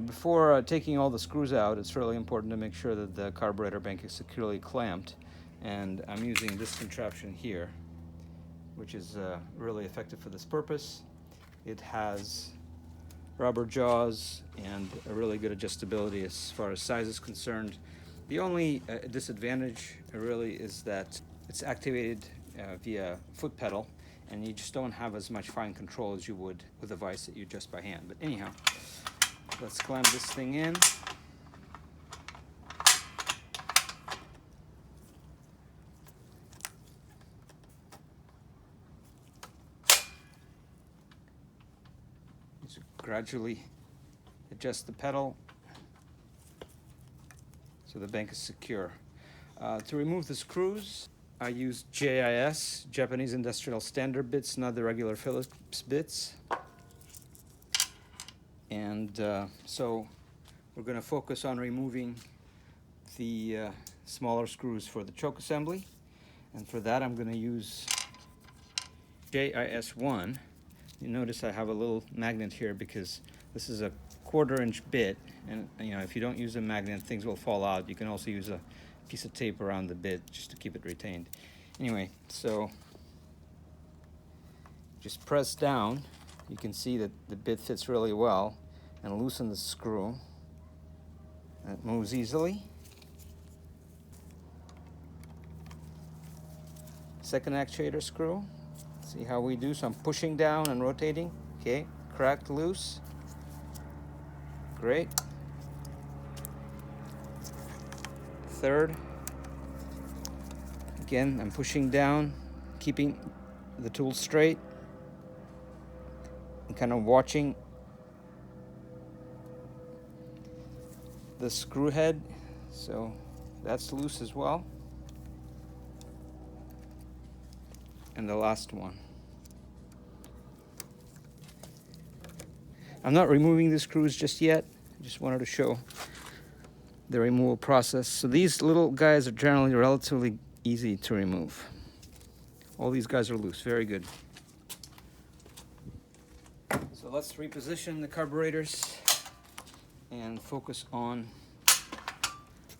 before taking all the screws out, it's really important to make sure that the carburetor bank is securely clamped. And I'm using this contraption here, which is really effective for this purpose. It has rubber jaws and a really good adjustability as far as size is concerned. The only disadvantage really is that it's activated via foot pedal, and you just don't have as much fine control as you would with a vise that you adjust by hand. But anyhow, let's clamp this thing in. Just gradually adjust the pedal so the bank is secure. To remove the screws, I use JIS, Japanese Industrial Standard bits, not the regular Phillips bits. And so we're going to focus on removing the smaller screws for the choke assembly. And for that, I'm going to use JIS1. You notice I have a little magnet here because this is a 1/4-inch bit, and if you don't use a magnet, things will fall out. You can also use a piece of tape around the bit just to keep it retained. Anyway, so just press down. You can see that the bit fits really well, and loosen the screw, and it moves easily. Second actuator screw. See how we do. So I'm pushing down and rotating. Okay, cracked loose. Great. Third. Again, I'm pushing down, keeping the tool straight, and kind of watching the screw head. So that's loose as well. And the last one. I'm not removing the screws just yet. I just wanted to show the removal process. So these little guys are generally relatively easy to remove. All these guys are loose. Very good. So let's reposition the carburetors and focus on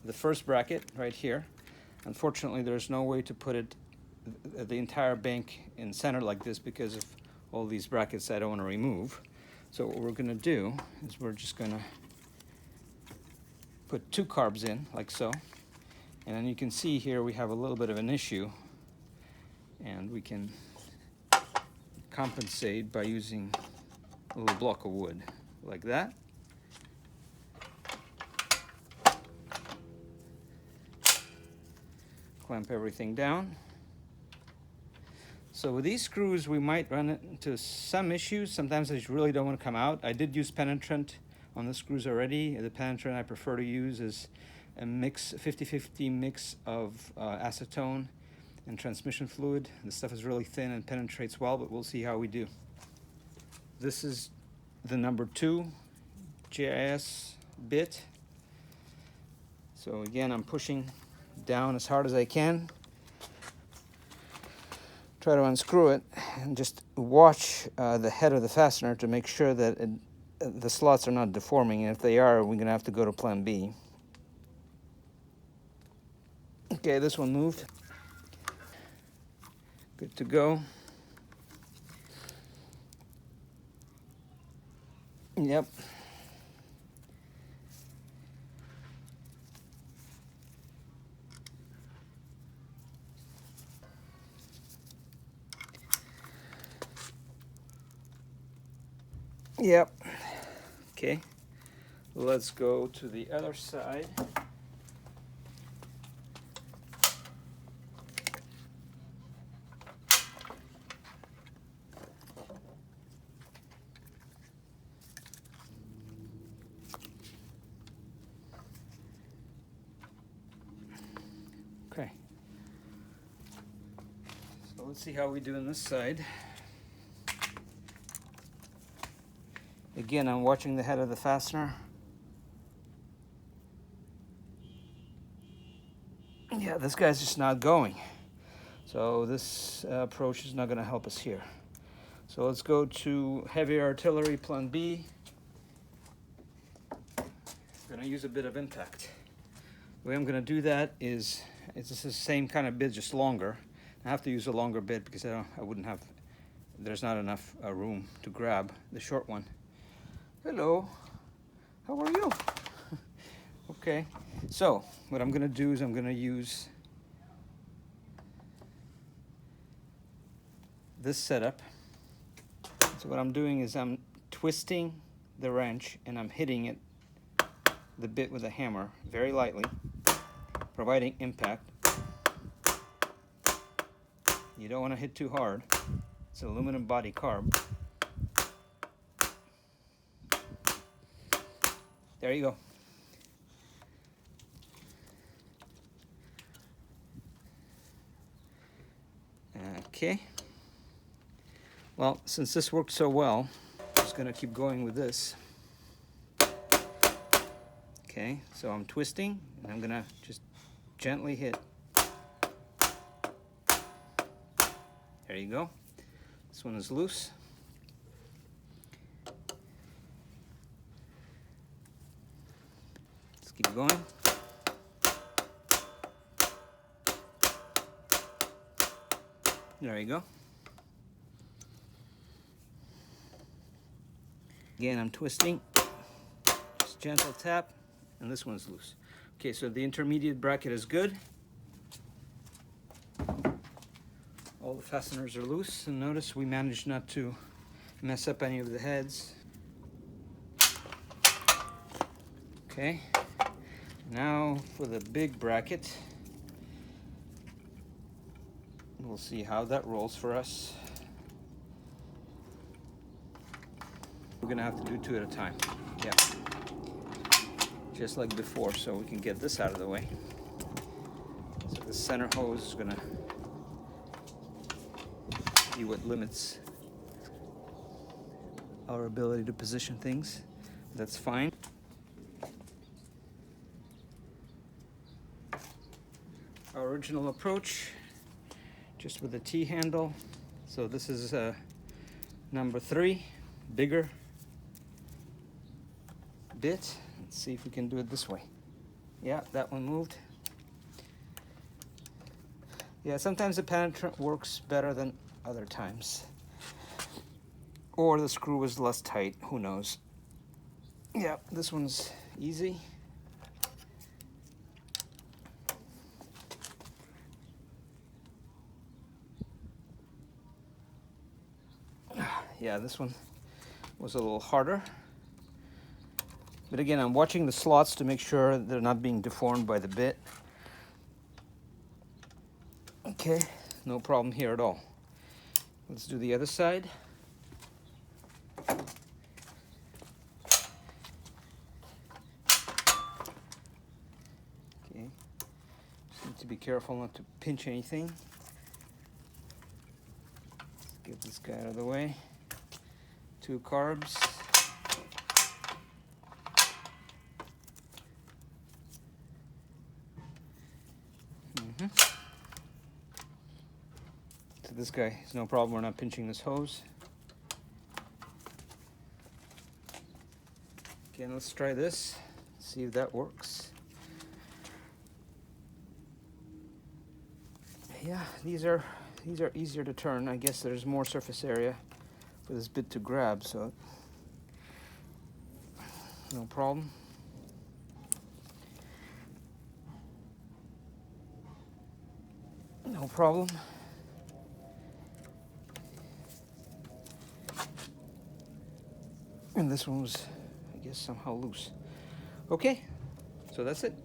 the first bracket right here. Unfortunately, there's no way to put it the entire bank in center like this because of all these brackets I don't want to remove. So what we're going to do is we're just going to put 2 carbs in, like so. And then you can see here we have a little bit of an issue, and we can compensate by using a little block of wood, like that. Clamp everything down. So with these screws, we might run into some issues. Sometimes they really don't want to come out. I did use penetrant on the screws already. The penetrant I prefer to use is a 50-50 mix of acetone and transmission fluid. The stuff is really thin and penetrates well, but we'll see how we do. This is the number 2 JIS bit. So again, I'm pushing down as hard as I can. Try to unscrew it and just watch the head of the fastener to make sure that the slots are not deforming, and if they are, we're going to have to go to plan B. Okay, this one moved. Good to go. Yep. Yep. Okay. Let's go to the other side. Okay. So let's see how we do on this side. Again, I'm watching the head of the fastener. Yeah, this guy's just not going. So this approach is not going to help us here. So let's go to heavy artillery plan B. I'm going to use a bit of impact. The way I'm going to do that is, it's the same kind of bit, just longer. I have to use a longer bit because there's not enough room to grab the short one. Hello, how are you? Okay, so what I'm going to do is I'm going to use this setup. So what I'm doing is I'm twisting the wrench and I'm hitting the bit with a hammer very lightly, providing impact. You don't want to hit too hard. It's an aluminum body carb. There you go. Okay. Well, since this worked so well, I'm just going to keep going with this. Okay, so I'm twisting, and I'm going to just gently hit. There you go. This one is loose. Let's keep going. There you go. Again, I'm twisting. Just gentle tap, and this one's loose. Okay, so the intermediate bracket is good. All the fasteners are loose, and notice we managed not to mess up any of the heads. Okay, now for the big bracket. We'll see how that rolls for us. We're gonna have to do 2 at a time. Yeah, just like before, so we can get this out of the way. So the center hose is gonna be what limits our ability to position things. That's fine. Our original approach, just with the T-handle. So this is number 3, bigger bit. Let's see if we can do it this way. Yeah, that one moved. Yeah, sometimes the penetrant works better than other times. Or the screw is less tight, who knows. Yeah, this one's easy. Yeah, this one was a little harder. But again, I'm watching the slots to make sure they're not being deformed by the bit. Okay, no problem here at all. Let's do the other side. Okay, just need to be careful not to pinch anything. Let's get this guy out of the way. 2 carbs. So this guy is no problem, we're not pinching this hose. Again, let's try this, see if that works. Yeah, these are easier to turn. I guess there's more surface area for this bit to grab, so no problem. No problem. And this one was, I guess, somehow loose. Okay, so that's it.